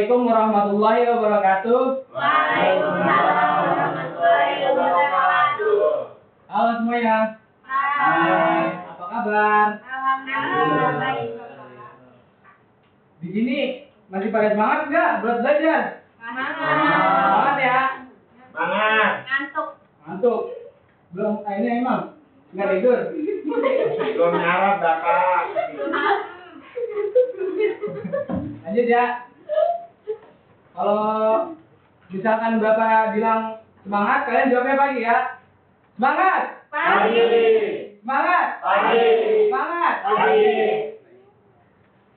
Assalamualaikum warahmatullahi wabarakatuh. Waalaikumsalam warahmatullahi wabarakatuh. Halo semuanya. Hai. Apa kabar? Alhamdulillah baik. Di sini masih pada semangat nggak buat belajar? Semangat ya. Semangat. Ngantuk. Ngantuk. Belum ini emang nggak tidur. Belum nyarap Bapak. Lanjut ya. Kalau misalkan Bapak bilang semangat, kalian jawabnya pagi ya. Semangat. Pagi. Semangat. Pagi. Semangat. Pagi.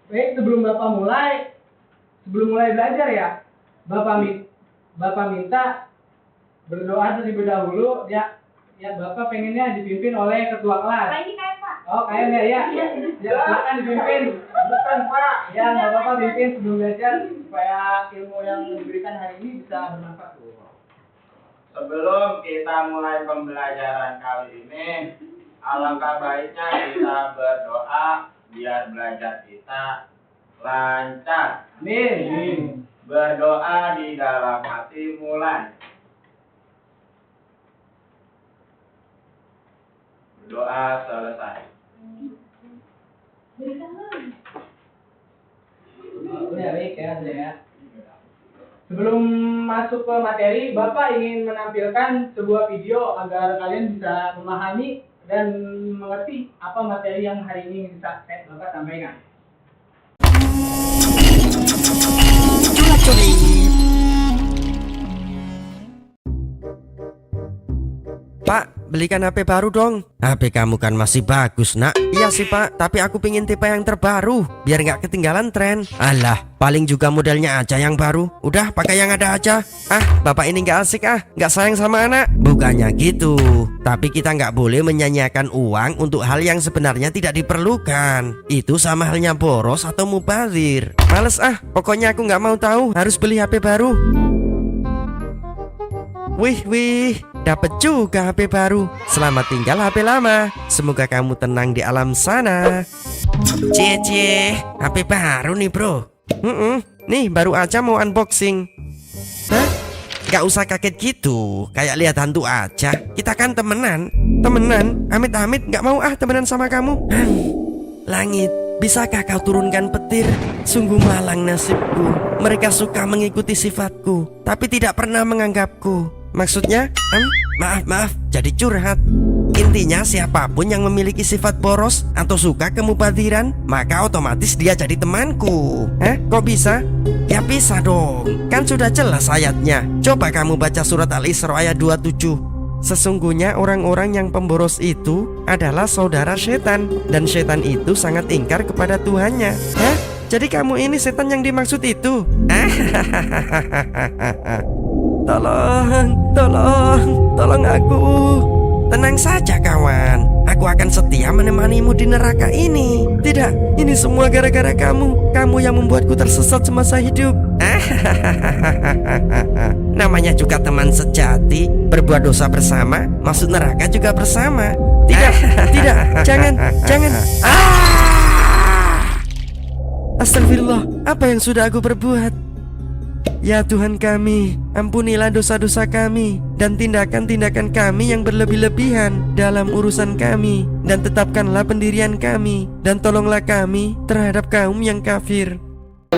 Baik, sebelum mulai belajar ya, Bapak minta berdoa terlebih dahulu ya. Ya, Bapak pengennya dipimpin oleh ketua kelas. Ini kayak Pak. Oh, kayaknya ya. Ya, silakan dipimpin. Bukan Pak. Ya, nggak apa-apa pimpin sebelum belajar supaya ilmu yang diberikan hari ini bisa bermanfaat. Sebelum kita mulai pembelajaran kali ini, alangkah baiknya kita berdoa biar belajar kita lancar. Amin. Berdoa di dalam hati mulai. Doa selesai. Ya, baik ya. Sebelum masuk ke materi, Bapak ingin menampilkan sebuah video agar kalian bisa memahami dan mengerti apa materi yang hari ini bisa Bapak sampaikan. Pak, belikan HP baru dong. HP kamu kan masih bagus, nak. Iya sih, Pak, tapi aku pingin tipe yang terbaru biar nggak ketinggalan tren. Alah, paling juga modelnya aja yang baru. Udah, pakai yang ada aja. Bapak ini nggak asik nggak sayang sama anak. Bukannya gitu, tapi kita nggak boleh menyanyiakan uang untuk hal yang sebenarnya tidak diperlukan. Itu sama halnya boros atau mubazir. Males pokoknya aku nggak mau tahu. Harus beli HP baru. Wih, dapat juga HP baru. Selamat tinggal HP lama. Semoga kamu tenang di alam sana. Cie, HP baru nih bro. Nih baru aja mau unboxing. Hah? Gak usah kaget gitu, kayak lihat hantu aja. Kita kan temenan. Amit-amit gak mau temenan sama kamu. Langit, bisakah kau turunkan petir? Sungguh malang nasibku. Mereka suka mengikuti sifatku, tapi tidak pernah menganggapku. Maksudnya, maaf, jadi curhat. Intinya siapapun yang memiliki sifat boros atau suka kemubadiran, maka otomatis dia jadi temanku. Kok bisa? Ya bisa dong, kan sudah jelas ayatnya. Coba kamu baca surat Al-Isra ayat 27. Sesungguhnya orang-orang yang pemboros itu adalah saudara setan, dan setan itu sangat ingkar kepada Tuhannya. Jadi kamu ini setan yang dimaksud itu? Tolong aku. Tenang saja kawan, aku akan setia menemanimu di neraka ini. Tidak, ini semua gara-gara kamu. Kamu yang membuatku tersesat semasa hidup. Namanya juga teman sejati. Berbuat dosa bersama, masuk neraka juga bersama. Tidak, jangan. Astagfirullah, apa yang sudah aku perbuat? Ya Tuhan kami, ampunilah dosa-dosa kami dan tindakan-tindakan kami yang berlebih-lebihan dalam urusan kami, dan tetapkanlah pendirian kami, dan tolonglah kami terhadap kaum yang kafir.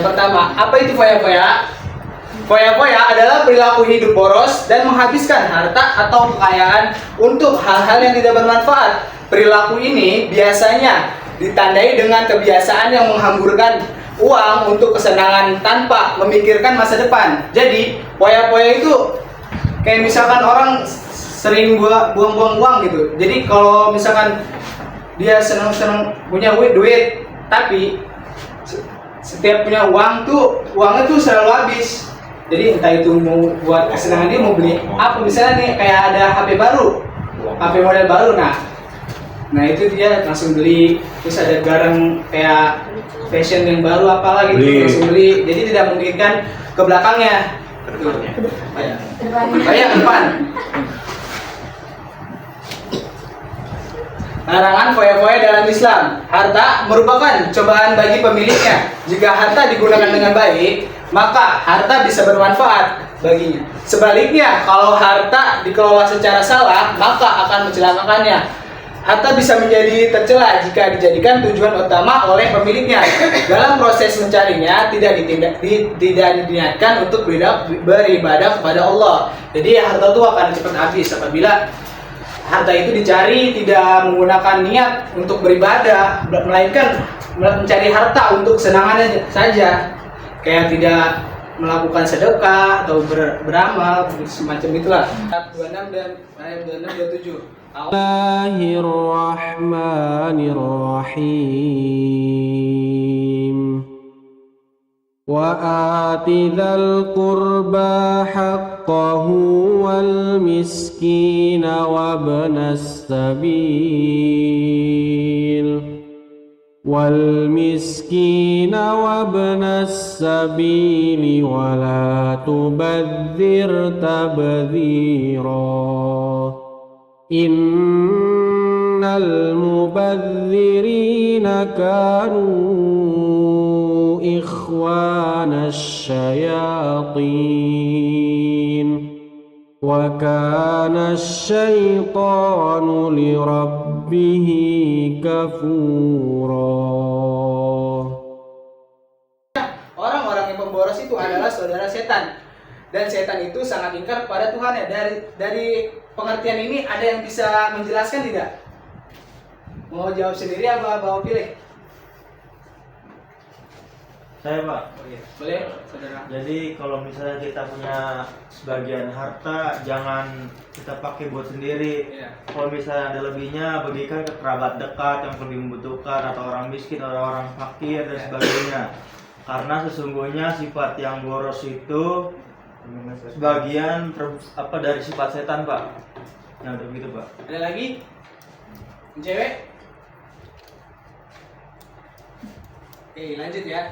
Yang pertama, apa itu foya-foya? Foya-foya adalah perilaku hidup boros dan menghabiskan harta atau kekayaan untuk hal-hal yang tidak bermanfaat. Perilaku ini biasanya ditandai dengan kebiasaan yang menghamburkan uang untuk kesenangan tanpa memikirkan masa depan. Jadi, foya-foya itu kayak misalkan orang sering buang-buang uang gitu. Jadi kalau misalkan dia senang-senang punya duit, tapi setiap punya uang tuh uangnya tuh selalu habis. Jadi entah itu mau buat kesenangan dia, mau beli apa, misalnya nih kayak ada HP baru, HP model baru, nah itu dia langsung beli. Terus ada barang kayak fashion yang baru apalah gitu, langsung beli. Jadi tidak memikirkan ke belakangnya. Ke depan. Larangan foya-foya dalam Islam. Harta merupakan cobaan bagi pemiliknya. Jika harta digunakan dengan baik, maka harta bisa bermanfaat baginya. Sebaliknya, kalau harta dikelola secara salah, maka akan mencelakakannya. Harta bisa menjadi tercela jika dijadikan tujuan utama oleh pemiliknya. Dalam proses mencarinya tidak diniatkan untuk beribadah kepada Allah. Jadi harta itu akan cepat habis apabila harta itu dicari tidak menggunakan niat untuk beribadah, melainkan mencari harta untuk kesenangannya saja. Kayak tidak melakukan sedekah atau beramal semacam itulah. Ayat 26 dan ayat 26 27. Bismillahirrahmanirrahim. Wa ati dzal qurba haqqahu wal miskina wa ibnas sabil والمسكين وابن السبيل ولا تبذر تبذيرا إن المبذرين كانوا إخوان الشياطين وكان الشيطان لربه كفورا. Orang-orang yang pemboros itu adalah saudara setan, dan setan itu sangat ingkar kepada Tuhan ya. Dari pengertian ini ada yang bisa menjelaskan tidak? Mau jawab sendiri apa bawa pilih? Saya Pak. Boleh, saudara. Jadi kalau misalnya kita punya sebagian harta, jangan kita pakai buat sendiri. Iya. Kalau misalnya ada lebihnya, bagikan ke kerabat dekat yang lebih membutuhkan, atau orang miskin, atau orang fakir dan sebagainya. Karena sesungguhnya sifat yang boros itu sebagian dari sifat setan Pak. Yang begitu Pak. Ada lagi? Cewek? Oke, lanjut ya.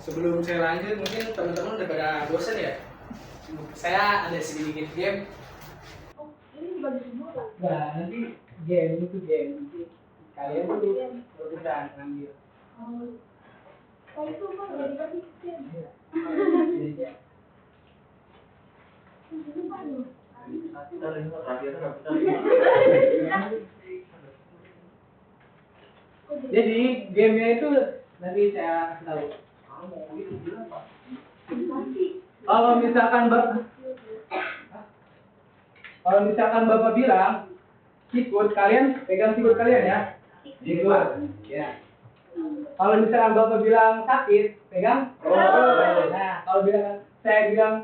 Sebelum saya lanjut, mungkin teman-teman udah pada bosan ya? Saya ada sedikit game. Nah, nanti game itu game. Kalian tuh rebutan ngambil. Itu mah udah dikasih game. Jadi gamenya itu nanti saya kasih tahu. Kalau misalkan bapak bilang sikut, kalian pegang sikut kalian ya. Sikut. Ya. Kalau misalkan bapak bilang sakit, pegang. Nah, kalau saya bilang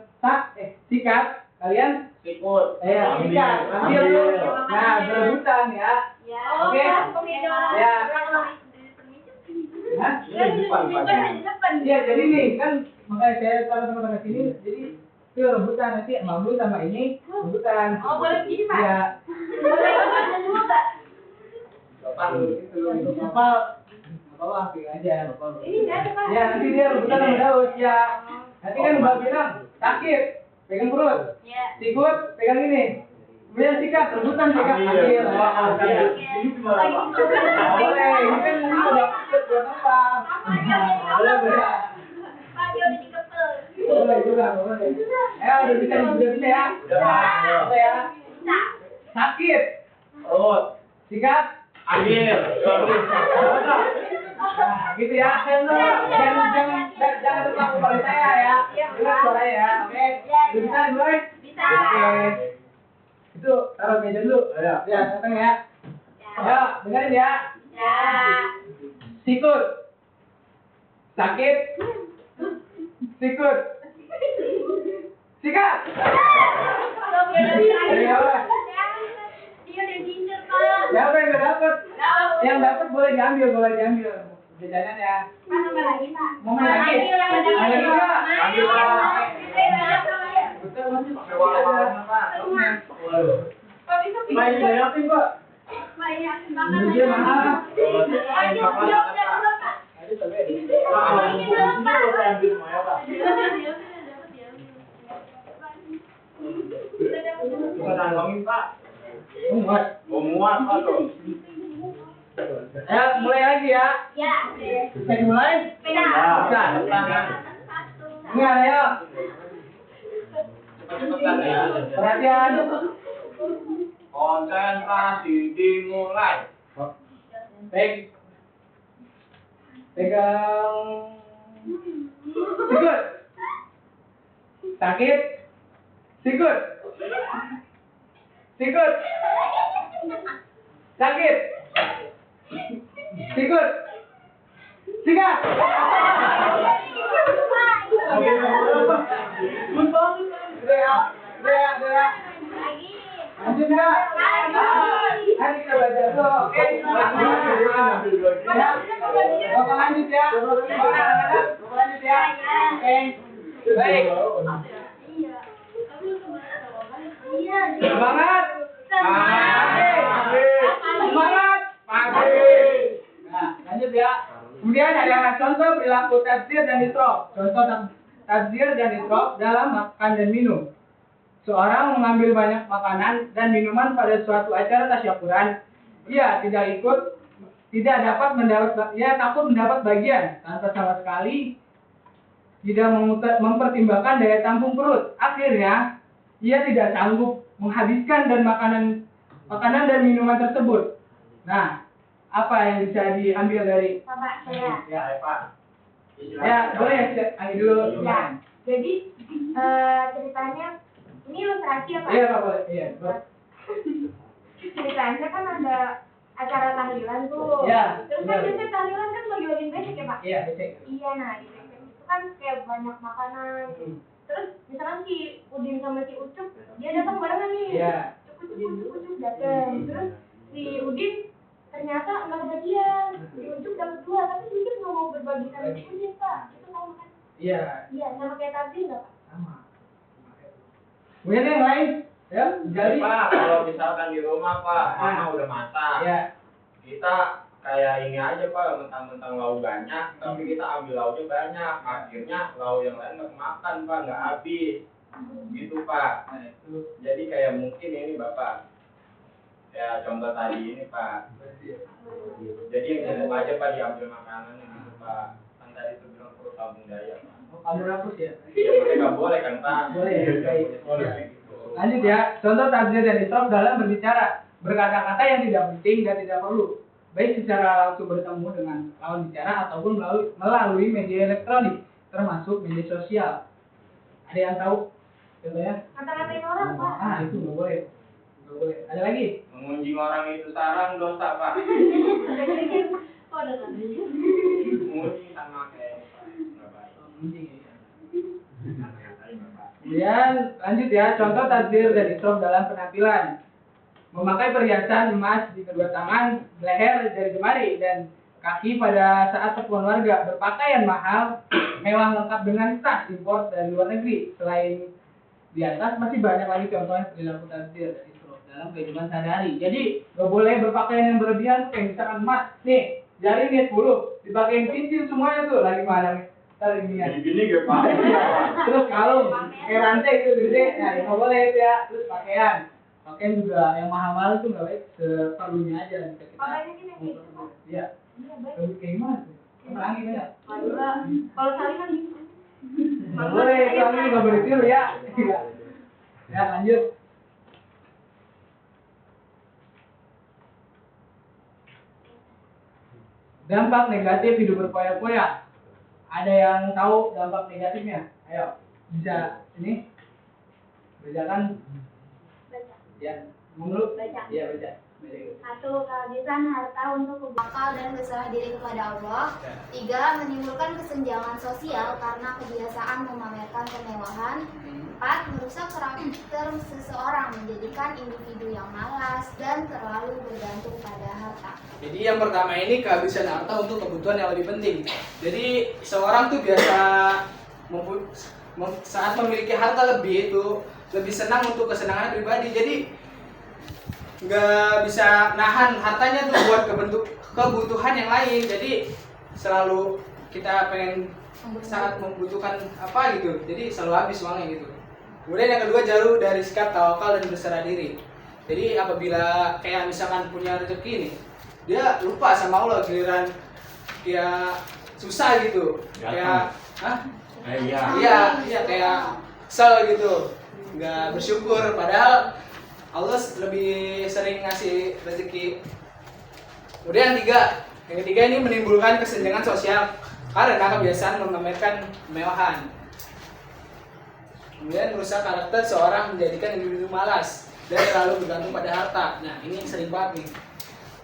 sikat, kalian Sikut. sikat. Ambil. Nah, berebutan ya. Oke. Ya. Hah? Iya, jadi nih kan makanya saya taruh sama sini, jadi itu rebutan nanti Mamun sama ini rebutan. Oh, boleh begini, Pak? Iya. Boleh rebutan semua, Pak? Bapak itu Bapak ambil aja Bapak. Ini enggak ada, Pak. Ya, nanti dia rebutan sama Daud ya. Nanti kan Mbak bilang sakit, pegang perut. Ya. Sikut, pegang ini. Kemudian sikat, rebutan sikat. Ambil. Ini gimana, Pak? Boleh, ini kan ini udah buat apa? Boleh. Pak, dia udah dikepel. Boleh juga, boleh. Udah bisa ya. Udah ya. Sakit. Perut. Sikat. Ambil. Nah, gitu ya. Jangan terpaku pada saya ya. Dengar suara ya. Oke. Udah bisa, boleh? Bisa. Oke. Itu taruh meja dulu. Ya, datang ya. Ya, dengerin ya. Ya. Sikut. Sakit. Sikut. Sikat. Kalau dia udah bilang, Ya, Pak. dia udah pinter, Pak. Siapa yang nggak dapat? Tahu. Yang dapat boleh diambil. Jajanan ya. Pak, nambah lagi, Pak. Mau main lagi? Main lagi nggak? Ambil, Pak. Betul, masih pakai warna, Pak. Pak, bisa pinter. Main banyakin, Pak. Main yang banget. Dia mahal. Ayo, udah, Pak. Ayo, sampai. Ini dulu, Pak. Bisa nangongin Pak. Muat. Muat Pak tuh. Ya, mulai lagi ya. Ya. Bisa dimulai? Pegang. Bisa. Satu. Ingat, ayo. Cepat-cepatan ya. Perhatian. Konsentrasi dimulai. Baik. Pegang. Sikut. Sakit. Sikut. Sikut. Sakit. Sikut. Sikat. Udah. Lanjut ya. Ayo kita baca dulu. Oke. Ya. Bapak lanjut ya. Bapak lanjut ya. Oke. Baik. Semangat. Semangat. Nah, lanjut ya. Kemudian ada contoh perilaku tadzir dan isrof. Contoh tadzir dan isrof dalam makan dan minum. Seorang mengambil banyak makanan dan minuman pada suatu acara tasyakuran. Ia tidak dapat mendapat, ia takut mendapat bagian tanpa sama sekali tidak mempertimbangkan daya tampung perut. Akhirnya, ia tidak sanggup menghabiskan makanan dan minuman tersebut. Nah, apa yang bisa diambil dari? Bapak saya. Ya, Pak. ya boleh Anggi dulu. Ya. Jadi ceritanya ini ilustrasi ya Pak? Iya Pak, boleh. Iya. Ceritanya kan ada acara tahlilan tuh. Iya, Terus kan benar. biasanya tahlilan kan bagi-bagiin besek ya Pak? Iya, becek. Iya, nah di besek itu kan kayak banyak makanan. Terus misalkan si Udin sama si Ucup, dia datang barengan nih. Iya. Ucup datang. Terus si Udin ternyata nggak kebagian. Si Ucup dapat 2, tapi si Ucup nggak mau berbagi sama si Udin Pak. Itu sama kan? Iya, Iya, sama kayak tadi nggak Pak? sama. Kemudian yang lain, ya, jadi Pak, kalau misalkan di rumah Pak, mama udah masak. ya, Kita kayak ini aja Pak, mentang-mentang lauk banyak, tapi kita ambil lauknya banyak. Akhirnya lauk yang lain nggak makan Pak, nggak habis. Gitu Pak. nah, itu Jadi kayak mungkin ini Bapak, ya contoh tadi ini Pak. Jadi yang cukup aja Pak diambil makanannya gitu Pak. Kan tadi itu bilang perut tabung daya Pak. kamu hapus ya. Iya, makanya nggak boleh kan Pak? Boleh, baik. Boleh gitu. Lanjut ya, contoh tadzir dan isrof dalam berbicara, berkata-kata yang tidak penting dan tidak perlu, baik secara langsung bertemu dengan lawan bicara ataupun melalui media elektronik, termasuk media sosial. Ada yang tahu? Contohnya? Kata-katain orang Pak. Ah, itu nggak boleh. Nggak boleh. Ada lagi? Mengunjing orang itu sarang dosa Pak. Kok ada tadi? Mengunjing sama kayak ini Pak. Nggak baik. Anjing ya. Kata-katain Bapak. Kemudian lanjut ya, contoh tadzir dan isrof dalam penampilan. Memakai perhiasan emas di kedua tangan, leher, jari jemari, dan kaki pada saat pertemuan warga. Berpakaian mahal, mewah lengkap dengan tas impor dari luar negeri. Selain di atas masih banyak lagi contohnya perilaku tadzir dan isrof dalam kehidupan sehari-hari. Jadi nggak boleh berpakaian yang berlebihan, kayak misalkan emas nih, jari nih 10, dipakein cincin semuanya tuh, lagi mana nih? Ntar ini ya. Gini gak Pak? Terus kalung, kayak rantai itu gede, nah itu nggak boleh itu ya. Terus pakaian juga yang mahal-mahal itu nggak baik, seperlunya aja bisa kita. Pakainya kita kayak gitu Pak. Iya. Iya baik. Rambut kayak gimana tuh? Pelangi banyak. Madura. Kalau salinan gitu. Nggak boleh, itu angin nggak boleh tiru ya. Iya. Ya lanjut. Dampak negatif hidup berfoya-foya. Ada yang tahu dampak negatifnya? Ayo, bisa ini bacakan. Baca. Ya, ngomong Baca. Iya baca. Very good. 1. Kehabisan harta untuk Akal dan berserah diri kepada Allah. 3. Menimbulkan kesenjangan sosial karena kebiasaan memamerkan kemewahan. 4. Merusak karakter seseorang, menjadikan individu yang malas dan terlalu bergantung pada harta. Jadi yang pertama ini kehabisan harta untuk kebutuhan yang lebih penting. Jadi seorang tuh biasa saat memiliki harta lebih itu lebih senang untuk kesenangan pribadi. Jadi nggak bisa nahan hartanya tuh buat kebutuhan yang lain. Jadi selalu kita pengen saat membutuhkan apa gitu. Jadi selalu habis uangnya gitu. Kemudian yang kedua jauh dari sikap tawakal dan berserah diri. Jadi apabila kayak misalkan punya rezeki nih, dia lupa sama Allah, giliran dia susah gitu. Kayak iya kayak kesel gitu, nggak bersyukur, padahal Allah lebih sering ngasih rezeki. Kemudian yang ketiga ini menimbulkan kesenjangan sosial karena kebiasaan memamerkan kemewahan. Kemudian merusak karakter seorang, menjadikan individu malas dan terlalu bergantung pada harta. Nah, ini sering banget nih,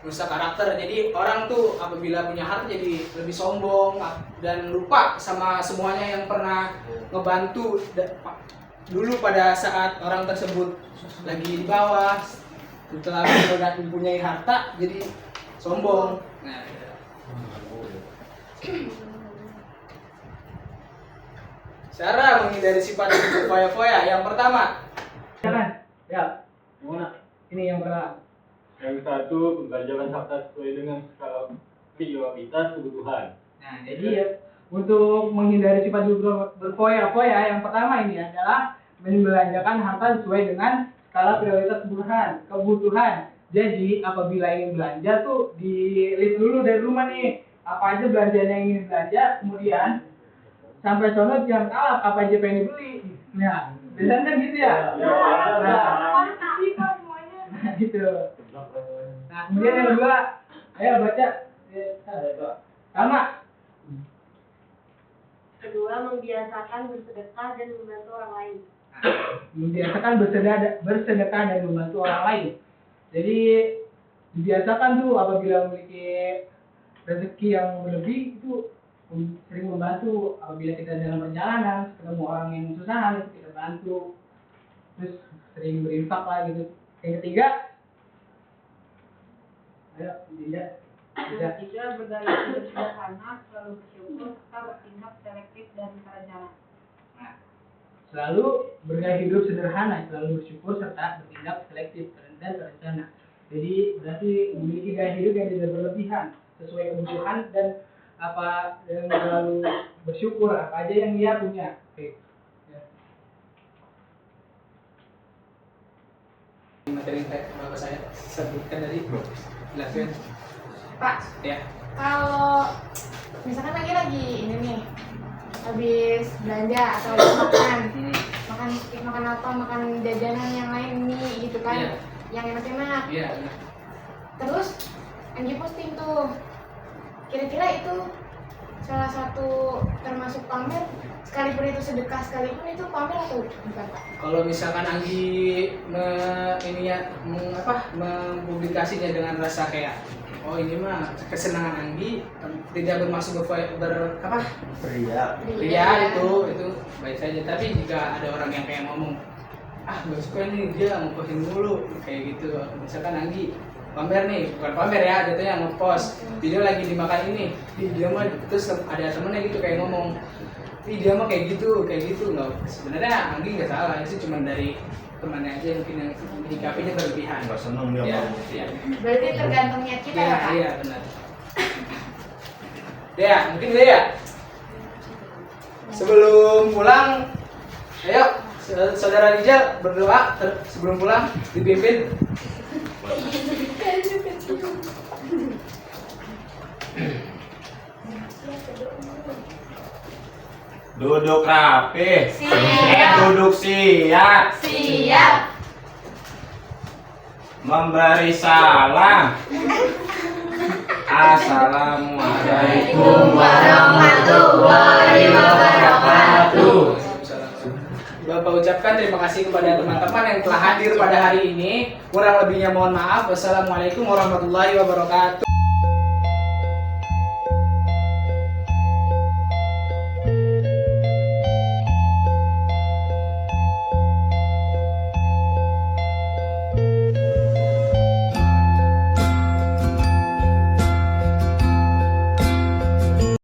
merusak karakter. Jadi orang tuh apabila punya harta jadi lebih sombong dan lupa sama semuanya yang pernah ngebantu dulu pada saat orang tersebut lagi di bawah. Setelah mempunyai harta jadi sombong. Nah, cara menghindari sifat berfoya-foya. Yang pertama, ya, ini yang pertama. Yang satu, membelanjakan harta sesuai dengan skala prioritas kebutuhan. Nah, jadi ya, untuk menghindari sifat berfoya-foya, yang pertama ini adalah membelanjakan harta sesuai dengan skala prioritas kebutuhan. Jadi apabila ingin belanja tuh di list dulu dari rumah nih, apa aja belanjaan yang ingin belanja, kemudian sampai sono jangan kalap apa aja pengen dibeli. Nah, biasanya kan gitu ya. Nah, gitu. Nah, kemudian yang kedua, ayo baca. Sama. Kedua, membiasakan bersedekah dan membantu orang lain. Membiasakan bersedekah dan membantu orang lain. Jadi dibiasakan tuh apabila memiliki rezeki yang berlebih itu sering membantu. Apabila kita dalam perjalanan ketemu orang yang kesusahan itu kita bantu. Terus sering berinfak lah gitu. Yang ketiga, ayo Ketiga, bergaya hidup sederhana, selalu bersyukur, serta bertindak selektif dan terencana. Nah, selalu bergaya hidup sederhana, selalu bersyukur serta bertindak selektif dan terencana. Jadi berarti memiliki gaya hidup yang tidak berlebihan, sesuai kebutuhan dan apa yang selalu bersyukur apa aja yang dia punya. Oke. Ya. Materi yang bapak saya sebutkan tadi, jelaskan. Pak, Ya. kalau misalkan lagi ini nih, habis belanja atau habis makan apa, makan jajanan yang lain nih gitu kan, Iya. yang enak-enak. Iya. Terus Anji posting tuh, kira-kira itu salah satu termasuk pamer, sekalipun itu sedekah, sekalipun itu pamer atau bukan Pak? Kalau misalkan Anggi mempublikasinya dengan rasa kayak oh ini mah kesenangan Anggi, tidak bermaksud ria itu baik saja. Tapi jika ada orang yang kayak ngomong gak suka nih dia ngeposting dulu kayak gitu, misalkan Anggi pamer nih, bukan pamer ya, jatuhnya ngepost video lagi dimakan ini, dia mah terus ada temennya gitu kayak ngomong dia mah kayak gitu nggak, sebenarnya Anggi nggak salah, itu cuma dari temannya aja mungkin yang menyikapinya berlebihan. Nggak seneng dia mau. Ya. Berarti tergantung niat kita ya Pak? Iya benar. Dea, mungkin Dea sebelum pulang, ayo saudara Rijal berdoa sebelum pulang dipimpin. Duduk rapi. Siap. Duduk siap. Siap. Memberi salam. Assalamualaikum warahmatullahi wabarakatuh. Bapak ucapkan terima kasih kepada teman-teman yang telah hadir pada hari ini. Kurang lebihnya mohon maaf. Wassalamualaikum warahmatullahi wabarakatuh.